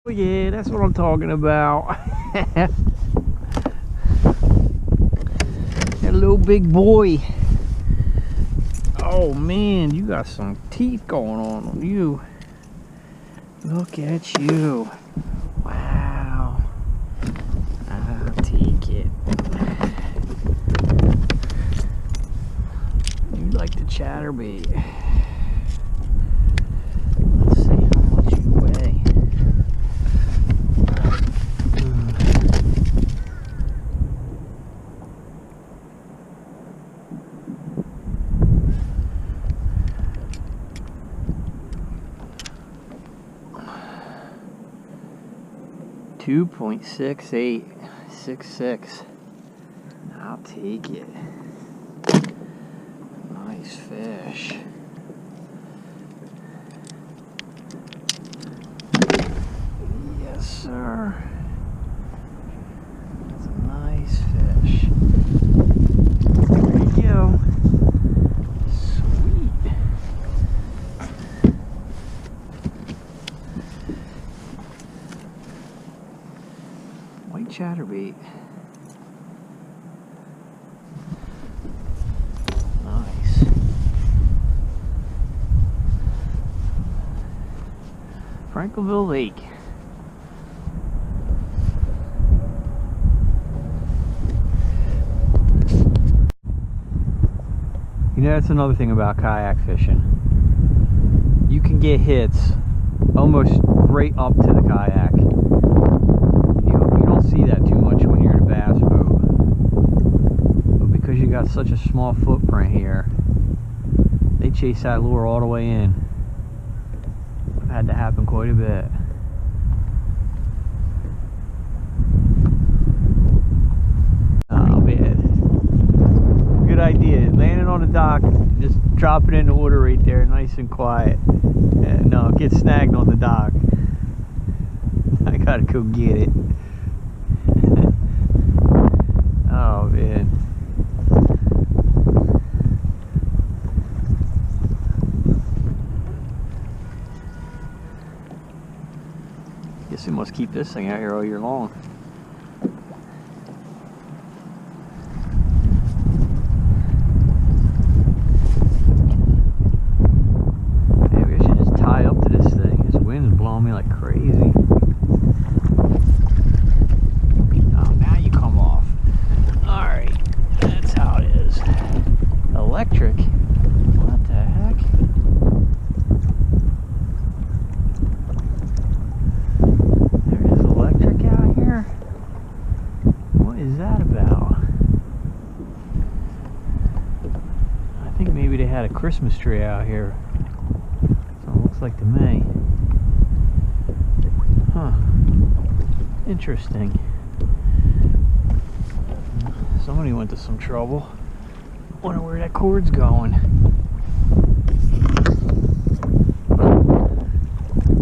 Oh yeah, that's what I'm talking about. Hello, big boy. Oh man, you got some teeth going on you. Look at you. Wow. I'll take it. You like the chatterbait. Let's see how much you weigh. 2.6866. I'll take it. Nice fish. Yes, sir. That's a nice fish. There you go. Sweet. White chatterbait. Nice. Franklinville Lake. You know, that's another thing about kayak fishing. You can get hits almost right up to the kayak. You don't see that too much when you're in a bass boat. But because you got such a small footprint here, they chase that lure all the way in. I've had that happen quite a bit. Oh man. Good idea. Landing on the dock, just drop it in the water right there, nice and quiet. And no, get snagged on the dock. I gotta go get it. Oh man. Guess we must keep this thing out here all year long. Maybe I should just tie up to this thing. This wind's blowing me like crazy. Oh, now you come off. Alright, that's how it is. Electric? What the heck? There is electric out here? What is that about? I think maybe they had a Christmas tree out here. So it looks like to me. Huh. Interesting. Somebody went to some trouble. Wonder where that cord's going.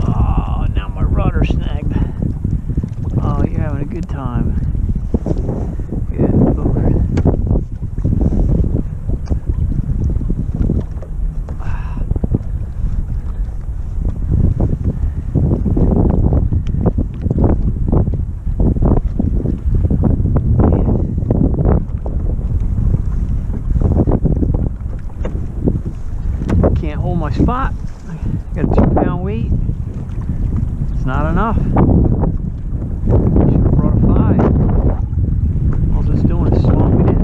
Oh, now my rudder snagged. Oh, you're having a good time. Yeah, over. Can't hold my spot. I got a 2-pound weight. It's not enough. Should have brought a 5. All it's doing is slowing me down.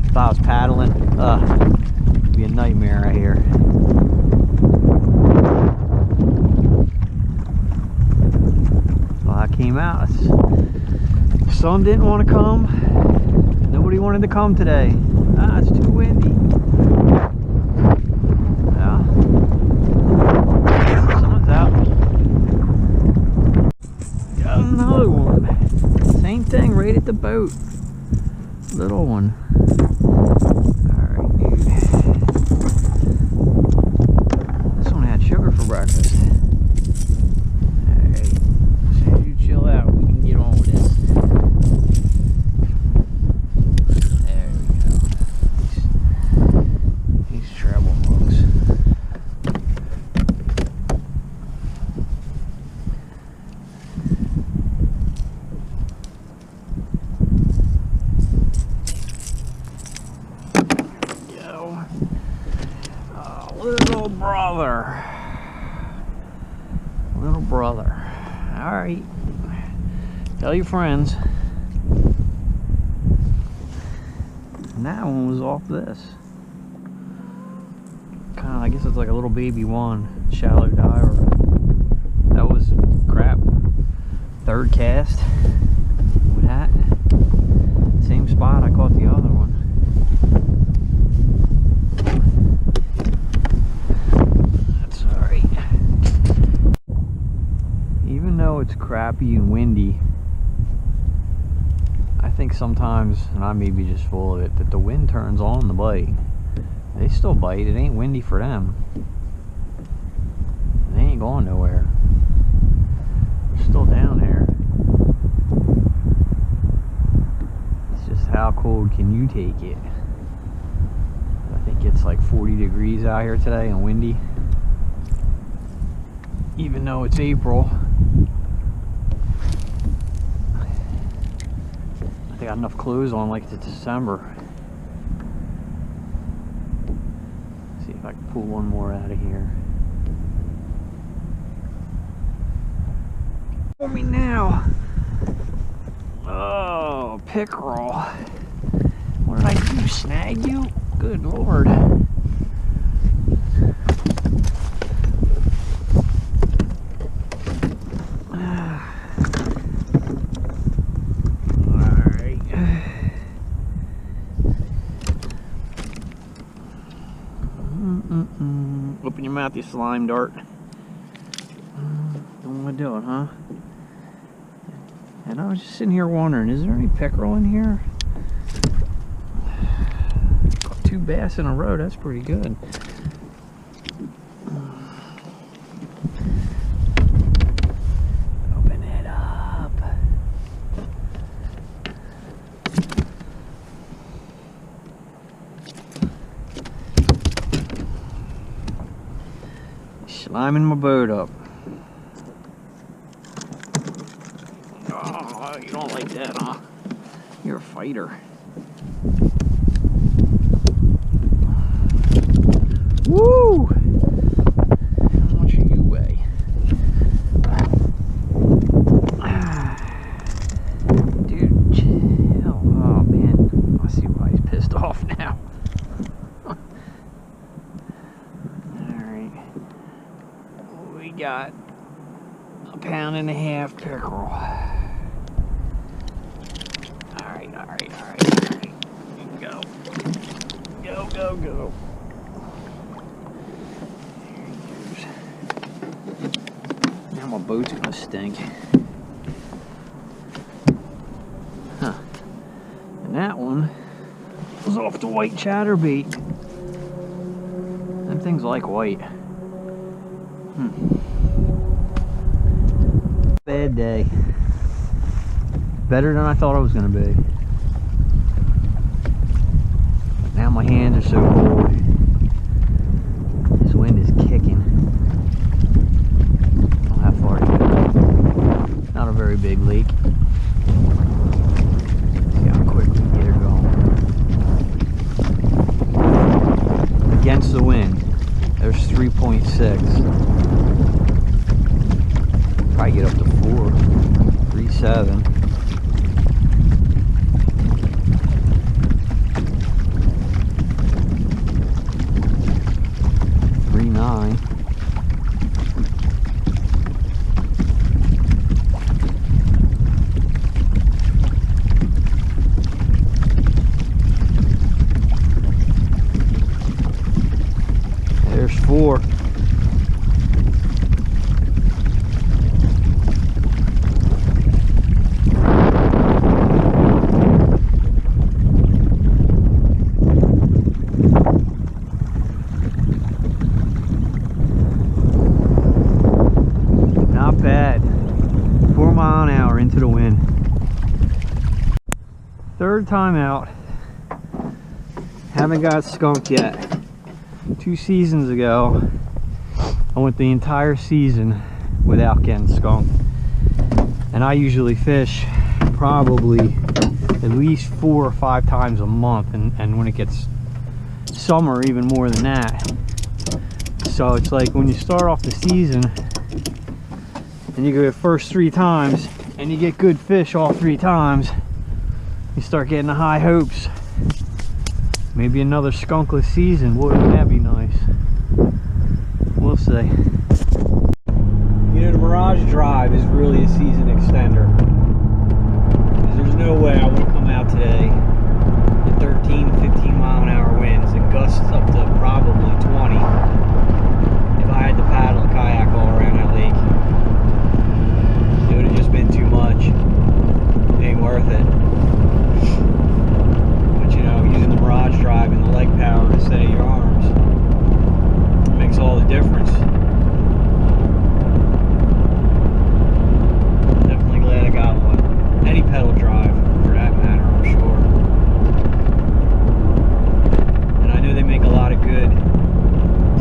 If I was paddling, it'd be a nightmare right here. Well, I came out. The sun didn't want to come. Nobody wanted to come today. Ah, it's too windy. Yeah. Sun's out. Got another one. Same thing right at the boat. Little one. Alright. This one had sugar for breakfast. Alright. As soon as you chill out, we can get on with this. There we go. These treble hooks. Little brother. Little brother. Alright. Tell your friends. And that one was off this. Kinda, I guess it's like a little baby one. Shallow diver. That was crap. Third cast with that. Same spot I caught the other one. That's alright. Even though it's crappy and windy, I think sometimes, and I may be just full of it, that the wind turns on the bite. They still bite. It ain't windy for them. They ain't going nowhere. They're still down there. It's just how cold can you take it? I think it's like 40 degrees out here today and windy. Even though it's April. I got enough clothes on like it's December. See if I can pull one more out of here. For me now. Oh, pickerel. What did I do? Snag you? Good Lord. Open your mouth, you slime dart. What am I doing, huh? And I was just sitting here wondering, is there any pickerel in here? Caught 2 bass in a row, that's pretty good. Open it up. Sliming my boat up. Oh, you don't like that, huh? You're a fighter. Woo! How much do you weigh? Dude, chill. Oh man, I see why he's pissed off now. Got a 1.5 pound pickerel. Alright. Go. Go. There he goes. Now my boat's gonna stink. Huh. And that one was off the white chatterbait. Them things like white. Bad day. Better than I thought it was going to be. Now my hands are so cold. This wind is kicking. I don't know how far to go. Not a very big lake. See how quick we can get her going. Against the wind, there's 3.6. Probably get up to 4, 3.7. There's 4. Into the wind. Third time out. Haven't got skunked yet. 2 seasons ago, I went the entire season without getting skunked. And I usually fish probably at least 4 or 5 times a month, and when it gets summer, even more than that. So it's like when you start off the season and you go the first 3 times and you get good fish all 3 times, you start getting the high hopes. Maybe another skunkless season, wouldn't that be nice? We'll see. You know, the Mirage drive is really a season extender. There's no way I want to come out today at 13, 15 mile-an-hour winds and gusts up to probably 20 if I had to paddle a kayak all around that lake. It would have just been too much. It ain't worth it. But you know, using the Mirage drive and the leg power to steady your arms makes all the difference. Definitely glad I got one. Any pedal drive, for that matter, I'm sure. And I know they make a lot of good,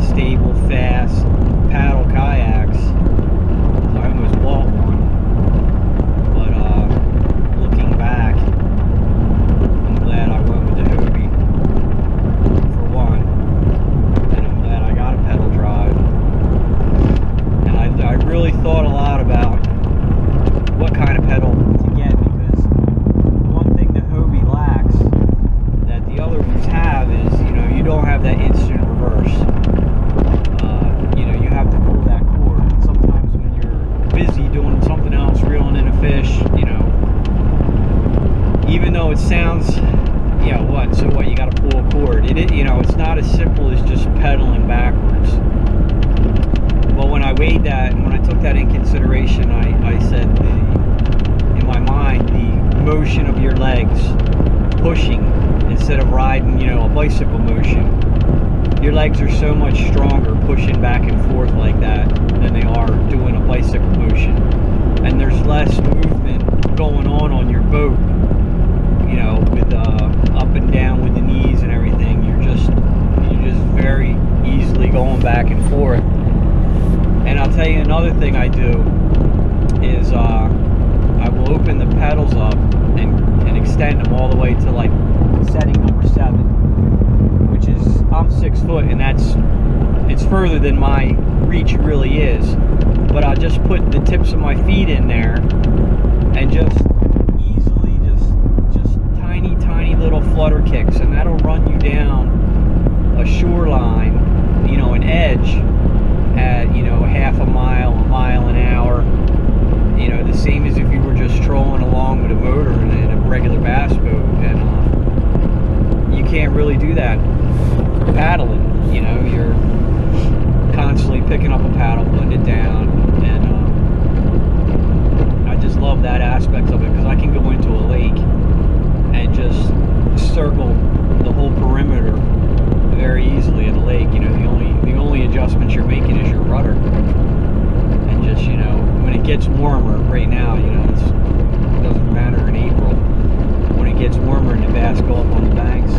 stable, fast paddle kayaks. I almost bought one. But looking back, I'm glad I went with the Hobie, for one. And I'm glad I got a pedal drive. And I really thought a lot about what kind of pedal to get, because the one thing the Hobie lacks that the other ones have is, you know, you don't have that instant reverse. You know, you have to pull that cord. And sometimes when you're busy doing something else, reeling in a fish, you know, even though it sounds, yeah, what? So what? You got to pull a cord. You know, it's not as simple as just pedaling backwards. Well, when I weighed that and when I took that in consideration, I said, in my mind, the motion of your legs pushing instead of riding, you know, a bicycle motion. Your legs are so much stronger pushing back and forth like that than they are doing a bicycle motion. And there's less movement going on your boat, you know, with up and down with the knees and everything. You're just very easily going back and forth. And I'll tell you another thing I do is I will open the pedals up and extend them all the way to like setting number 7, which is, I'm 6 foot, and it's further than my reach really is. But I'll just put the tips of my feet in there and just easily just tiny little flutter kicks, and that'll run you down a shoreline, you know, an edge at, you know, half a mile an hour, you know, the same as if you were just strolling along with a motor in a regular bass boat. And you can't really do that paddling. You know, you're constantly picking up a paddle, putting it down, and I just love that aspect of it, because I can go into a lake and just circle the whole perimeter very easily of the lake. You know, the only adjustments you're making is your rudder, and just, you know, when it gets warmer, right now, you know, it doesn't matter in April, when it gets warmer and the bass go up on the banks,